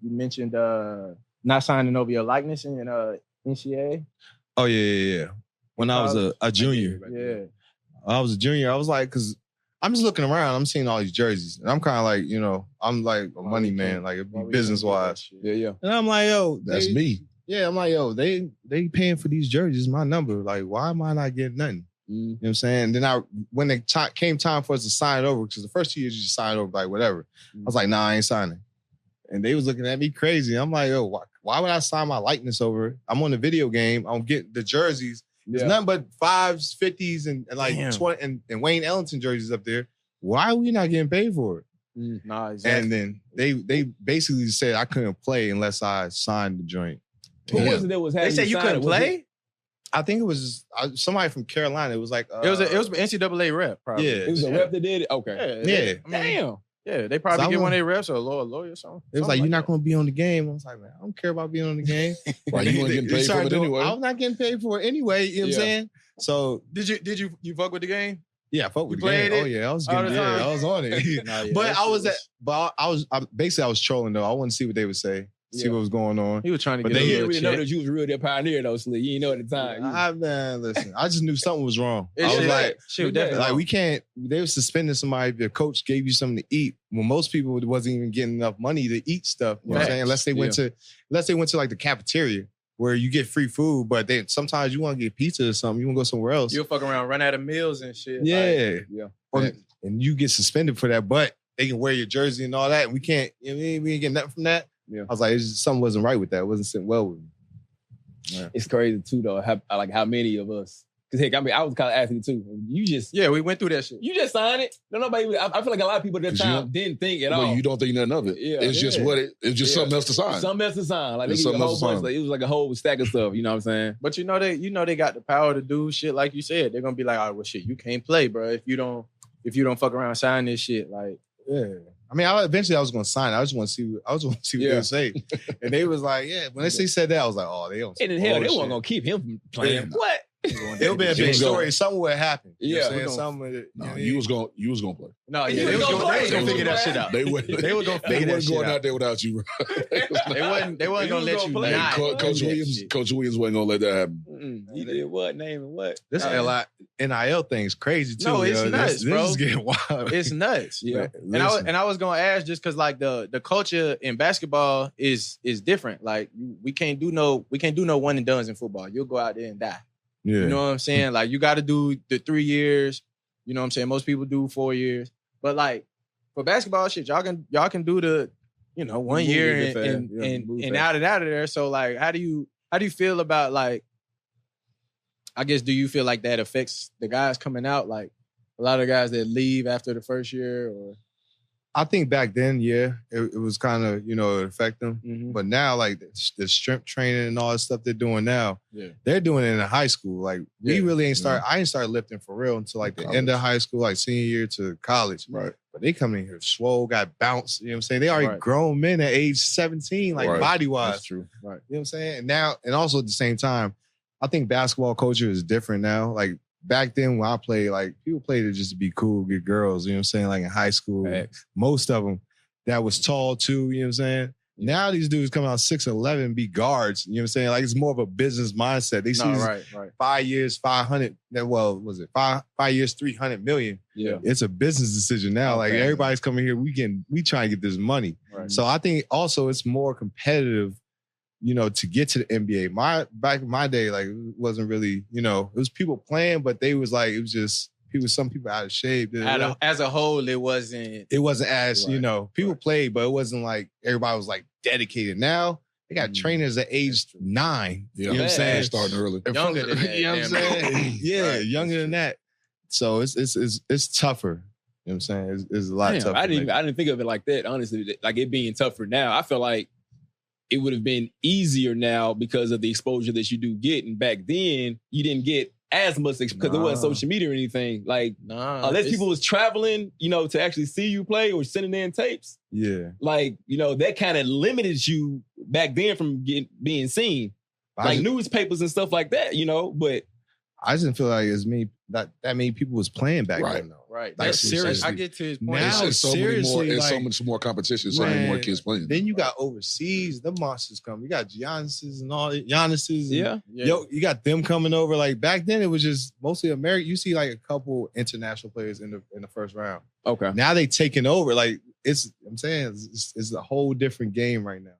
you mentioned not signing over your likeness in NCAA. Oh yeah. When I was a junior. Yeah. I was a junior. I was like, because I'm just looking around. I'm seeing all these jerseys. And I'm kind of like, I'm like a money man, like business-wise. Yeah. And I'm like, yo. That's me. Yeah, I'm like, yo, they paying for these jerseys, my number. Like, why am I not getting nothing? You know what I'm saying? And then when it came time for us to sign it over, because the first 2 years you just sign over, like, whatever. I was like, nah, I ain't signing. And they was looking at me crazy. I'm like, yo, why would I sign my likeness over? I'm on the video game. I'm getting the jerseys. There's nothing but 5s, 50s, and like 20 and Wayne Ellington jerseys up there. Why are we not getting paid for it? Nah, exactly. And then they basically said I couldn't play unless I signed the joint. Who was it that was having They said you couldn't play? I think it was somebody from Carolina. It was like it was an NCAA rep, probably. Yeah, it was a rep that did it. Okay. Yeah. Damn. Yeah, they probably get one of their reps or a lawyer or something. It was like, you're not going to be on the game. I was like, man, I don't care about being on the game. Right, you weren't getting paid for it anyway. I was not getting paid for it anyway. You know what I'm saying? So did you fuck with the game? Yeah, I fuck with the game. Oh yeah, I was getting I was on it. But I was trolling though. I wanted to see what they would say. See what was going on. He was trying to get. But they didn't really know that you was real that pioneer though, Slick. You didn't know at the time. Man, listen. I just knew something was wrong. I was definitely like we can't. They were suspending somebody if their coach gave you something to eat. When most people wasn't even getting enough money to eat stuff. You know what I'm saying? Unless they went to like the cafeteria where you get free food, but then sometimes you want to get pizza or something. You want to go somewhere else. You'll fuck around, run out of meals and shit. Yeah. And you get suspended for that, but they can wear your jersey and all that. And we can't. You know what I mean? We ain't getting nothing from that. Yeah. I was like, something wasn't right with that. It wasn't sitting well with me. Yeah. It's crazy too, though. How many of us? Because heck, I was kind of asking too. We went through that shit. You just signed it. Nobody. I feel like a lot of people at that time didn't think at all. Well, you don't think nothing of it. Yeah, it's just it's just something else to sign. Something else to sign. Like they give you a whole bunch. Like, it was like a whole stack of stuff. You know what I'm saying? But they got the power to do shit like you said. They're gonna be like, all right, well, shit, you can't play, bro. If you don't fuck around sign this shit, like I mean, eventually I was going to sign. I just want to see what they would say. And they was like, when they said that, I was like, oh, they don't. And in hell, they weren't going to keep him from playing. Yeah. What? It'll be a big story. Something would happen. Yeah. You was going to play. No, yeah, they was going to figure that shit out. They were going to figure that shit out. They weren't going out there without you. They wasn't going to let you play. Coach Williams wasn't going to let that happen. He did what? Name and what? This NIL thing is crazy too. No, it's nuts, bro. This is getting wild. It's nuts. Yeah. And I was going to ask just because like the culture in basketball is different. Like we can't do no one and dones in football. You'll go out there and die. Yeah. You know what I'm saying? Like you got to do the 3 years. You know what I'm saying? Most people do 4 years. But like for basketball shit, y'all can do the 1 year and out of there. So like how do you feel about like, I guess, do you feel like that affects the guys coming out? Like a lot of guys that leave after the first year or? I think back then, it was kind of, it affect them. Mm-hmm. But now, like the strength training and all the stuff they're doing now, they're doing it in high school. Like we really ain't started. I ain't started lifting for real until like the end of high school, like senior year to college. Right. But they come in here swole, got bounced. You know what I'm saying? They already grown men at age 17, like body wise. That's true. Right. You know what I'm saying? And also at the same time, I think basketball culture is different now. Like back then when I played, like people played it just to be cool, get girls, you know what I'm saying? Like in high school, most of them that was tall too, you know what I'm saying? Now these dudes come out 6'11", be guards, you know what I'm saying? Like it's more of a business mindset. They see 5 years, 500, well, was it 5 years, 300 million? Yeah. It's a business decision now. Like everybody's coming here, we try and get this money. Right. So I think also it's more competitive, to get to the NBA. Back in my day, like it wasn't really, it was people playing, but they was like, it was just some people out of shape. As a whole, it wasn't as, people played, but it wasn't like everybody was like dedicated. Now they got trainers at age 9. Yeah. You know what I'm saying? Starting early. Younger than that. You know what I'm saying? Yeah, younger than that. So it's tougher. You know what I'm saying? It's a lot tougher. I didn't think of it like that, honestly. Like it being tougher now. I feel like it would have been easier now because of the exposure that you do get. And back then, you didn't get as much because there wasn't social media or anything. Like, unless people was traveling, to actually see you play or sending in tapes. Yeah. Like, that kind of limited you back then from being seen. Like newspapers and stuff like that, but I just didn't feel like as many that many people was playing back then, though. Right. Like, seriously. I get to his point. Now, It's so much more competition, so many more kids playing. Then you got overseas, the monsters come. You got Giannis's and all Giannis's. Yeah. You got them coming over. Like back then, it was just mostly American. You see like a couple international players in the first round. Okay. Now they taking over. Like it's a whole different game right now.